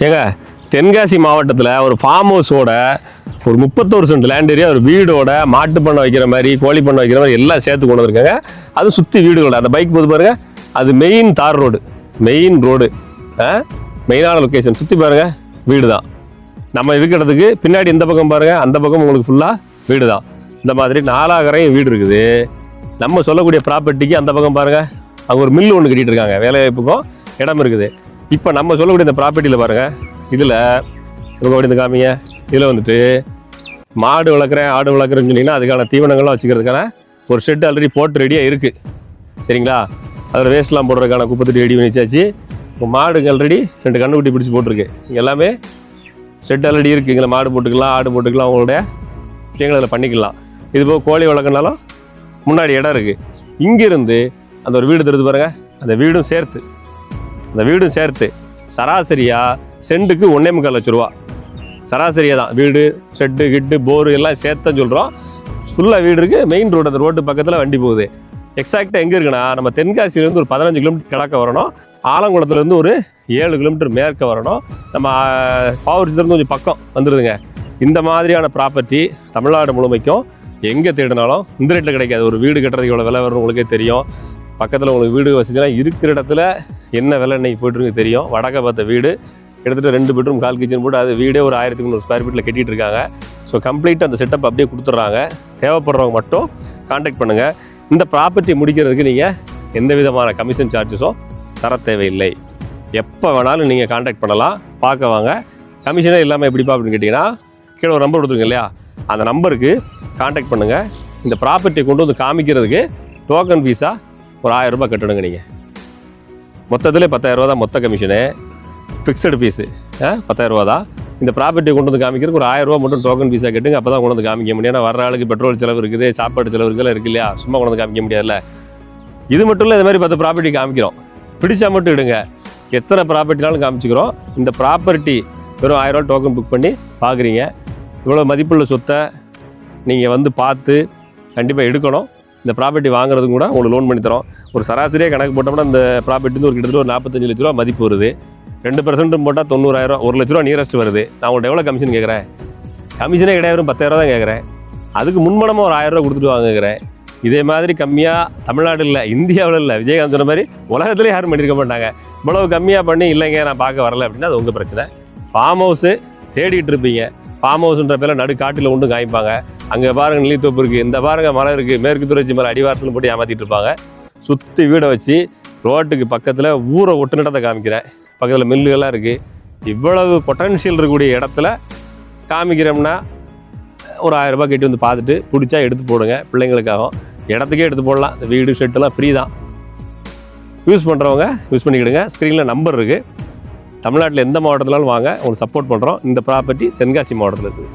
ஏங்க தென்காசி மாவட்டத்தில் ஒரு ஃபார்ம் ஹவுஸோட ஒரு 31 சென்ட் லேண்ட் ஏரியா ஒரு வீடோட மாட்டு பண்ணை வைக்கிற மாதிரி கோழி பண்ணை வைக்கிற மாதிரி எல்லாம் சேர்த்து கொண்டு வந்திருக்காங்க. அது சுற்றி வீடுகளோட அந்த பைக் போது பாருங்க, அது மெயின் தார் ரோடு, மெயின் ரோடு, மெயினான லொக்கேஷன். சுற்றி பாருங்க வீடு தான். நம்ம இருக்கிறதுக்கு பின்னாடி இந்த பக்கம் பாருங்க, அந்த பக்கம் உங்களுக்கு ஃபுல்லாக வீடு தான். இந்த மாதிரி நாலாகரையும் வீடு இருக்குது. நம்ம சொல்லக்கூடிய ப்ராப்பர்ட்டிக்கு அந்த பக்கம் பாருங்க, அங்கே ஒரு மில்லு ஒன்று கட்டிட்டு இருக்காங்க, வேலைவாய்ப்புக்கும் இடம் இருக்குது. இப்போ நம்ம சொல்லக்கூடிய இந்த ப்ராப்பர்ட்டியில் பாருங்க, இதில் இந்த காமிங்க, இதில் வந்துட்டு மாடு வளர்க்குறேன் ஆடு வளர்க்குறேன்னு சொன்னீங்கன்னா அதுக்கான தீவனங்கள்லாம் வச்சுக்கிறதுக்கான ஒரு ஷெட் ஆல்ரெடி போட்டு ரெடியாக இருக்குது. சரிங்களா? அதில் வேஸ்ட்லாம் போடுறதுக்கான குப்பைத்தொட்டி ரெடி பண்ணி வச்சாச்சு. இப்போ மாடுங்க ஆல்ரெடி 2 கண்ணுக்குட்டி பிடிச்சி போட்டிருக்கு. இங்கே எல்லாமே ஷெட் ஆல்ரெடி இருக்குது. இங்கே மாடு போட்டுக்கலாம், ஆடு போட்டுக்கலாம், அவங்களுடைய விஷயங்கள் அதில் பண்ணிக்கலாம். இது போக கோழி வளர்க்கனாலும் முன்னாடி இடம் இருக்குது. இங்கேருந்து அந்த ஒரு வீடு தருது பாருங்கள், அந்த வீடும் சேர்த்து சராசரியாக சென்ட்டுக்கு 1.25 லட்ச ரூபா சராசரியாக தான். வீடு ஷெட்டு கிட்டு போரு எல்லாம் சேர்த்துன்னு சொல்கிறோம். ஃபுல்லாக வீடு இருக்குது. மெயின் ரோடு, அந்த ரோட்டு பக்கத்தில் வண்டி போகுது. எக்ஸாக்டாக எங்கே இருக்குன்னா, நம்ம தென்காசியிலேருந்து ஒரு 15 கிலோமீட்டர் கிழக்க வரணும், ஆலங்குளத்துலேருந்து ஒரு 7 கிலோமீட்டர் மேற்க வரணும், நம்ம பாவூர்லேருந்து கொஞ்சம் பக்கம் வந்துடுதுங்க. இந்த மாதிரியான ப்ராப்பர்ட்டி தமிழ்நாடு முழுமைக்கும் எங்கே தேடினாலும் இந்த ரேட்டில் கிடைக்காது. ஒரு வீடு கட்டுறதுக்கு எவ்வளோ விலை வரும்னு உங்களுக்கே தெரியும். பக்கத்தில் உங்களுக்கு வீடு வசதிலாம் இருக்கிற இடத்துல என்ன விலை இன்னைக்கு போய்ட்டுருக்கு தெரியும். வடக்க பார்த்த வீடு கிட்டத்தட்ட 2 பெட்ரூம் 1/4 கிச்சன் போட்டு அது வீடே ஒரு 1300 ஸ்கொயர் ஃபீட்டில் கட்டிகிட்டு இருக்காங்க. ஸோ கம்ப்ளீட்டாக அந்த செட்டப் அப்படியே கொடுத்துட்றாங்க. தேவைப்படுறவங்க மட்டும் கான்டாக்ட் பண்ணுங்கள். இந்த ப்ராப்பர்ட்டி முடிக்கிறதுக்கு நீங்கள் எந்த விதமான கமிஷன் சார்ஜஸும் தர தேவையில்லை. எப்போ வேணாலும் நீங்கள் கான்டாக்ட் பண்ணலாம், பார்க்க வாங்க. கமிஷனே இல்லாமல் எப்படிப்பா அப்படின்னு கேட்டிங்கன்னா, கீழே ஒரு நம்பர் கொடுத்துருங்க இல்லையா, அந்த நம்பருக்கு கான்டாக்ட் பண்ணுங்கள். இந்த ப்ராப்பர்ட்டியை கொண்டு வந்து காமிக்கிறதுக்கு டோக்கன் ஃபீஸாக ஒரு 1000 ரூபாய் கட்டணுங்க. நீங்கள் மொத்தத்தில் 10,000 ரூபா தான் மொத்த கமிஷனு. ஃபிக்ஸடு ஃபீஸு 10,000 ரூபா தான். இந்த ப்ராப்பர்ட்டியை கொண்டு வந்து காமிக்கிறதுக்கு ஒரு 1000 ரூபா மட்டும் டோக்கன் ஃபீஸாக கட்டுங்க. அப்போ தான் கொண்டு வந்து காமிக்க முடியும். ஏன்னா வர ஆளுக்கு பெட்ரோல் செலவு இருக்குது, சாப்பாடு செலவு இருக்குல்ல, இருக்கு இல்லையா, சும்மா கொண்டு வந்து காமிக்க முடியாதுல்ல. இது மட்டும் இல்லை, இது மாதிரி 10 ப்ராப்பர்ட்டி காமிக்கிறோம். பிடிச்சா மட்டும் இடுங்க. எத்தனை ப்ராப்பர்ட்டினாலும் காமிச்சிக்கிறோம். இந்த ப்ராப்பர்ட்டி வெறும் 1000 ரூபா டோக்கன் புக் பண்ணி பார்க்குறீங்க. இவ்வளோ மதிப்புள்ள சொத்தை நீங்கள் வந்து பார்த்து கண்டிப்பாக எடுக்கணும். இந்த ப்ராப்பர்ட்டி வாங்குறதுக்கு கூட உங்களுக்கு லோன் பண்ணி தரோம். ஒரு சராசரியாக கணக்கு போட்டோம்னா இந்த ப்ராப்பர்ட்டி ஒரு கிட்டத்தட்ட ஒரு 45 லட்ச ரூபா மதிப்பு வருது. 2% போட்டால் 90,000, 1 லட்ச ரூபா நியரஸ்ட் வருது. நான் உங்கள்கிட்ட எவ்வளோ கமிஷன் கேட்குறேன்? கமிஷனே கிடையாது, 10,000 தான் கேட்குறேன். அதுக்கு முன்மணமாக ஒரு 1000 ரூபா கொடுத்துட்டு வாங்குகிறேன். இதே மாதிரி கம்மியாக தமிழ்நாடு இல்லை, இந்தியாவில் இல்லை, விஜயகாந்த் சொன்ன மாதிரி உலகத்துலேயே யாரும் பண்ணியிருக்க மாட்டாங்க. இவ்வளவு கம்மியாக பண்ணி இல்லைங்க நான் பார்க்க வரல அப்படின்னா அது உங்கள் பிரச்சனை. ஃபார்ம் ஹவுஸு தேடிட்டு இருப்பீங்க. ஃபார்ம் ஹவுஸ்ன்ற பேரில் நடு காட்டில் ஒன்று காமிப்பாங்க. அங்கே பாருங்கள் நெல்லித்தோப்பு இருக்குது, இந்த பாருங்கள் மலை இருக்குது, மேற்கு தொடர்ச்சி மலை அடிவாரத்தில் போட்டு ஏமாற்றிட்டு இருப்பாங்க. சுற்றி வீடை வச்சு ரோட்டுக்கு பக்கத்தில் ஊரை ஒட்டு நடத்தை காமிக்கிறேன். பக்கத்தில் மில்லுகள்லாம் இருக்குது. இவ்வளவு பொட்டன்ஷியல் இருக்கக்கூடிய இடத்துல காமிக்கிறோம்னா ஒரு 1000 ரூபாய் கட்டி வந்து பார்த்துட்டு பிடிச்சா எடுத்து போடுங்க. பிள்ளைங்களுக்காகவும் இடத்துக்கே எடுத்து போடலாம். இந்த வீடு ஷெட்டெல்லாம் ஃப்ரீ தான். யூஸ் பண்ணுறவங்க யூஸ் பண்ணிக்கிடுங்க. ஸ்க்ரீனில் நம்பர் இருக்குது. தமிழ்நாட்டில் எந்த மாவட்டத்திலாலும் வாங்க, உங்களுக்கு சப்போர்ட் பண்ணுறோம். இந்த ப்ராப்பர்ட்டி தென்காசி மாவட்டத்தில் இருக்குது.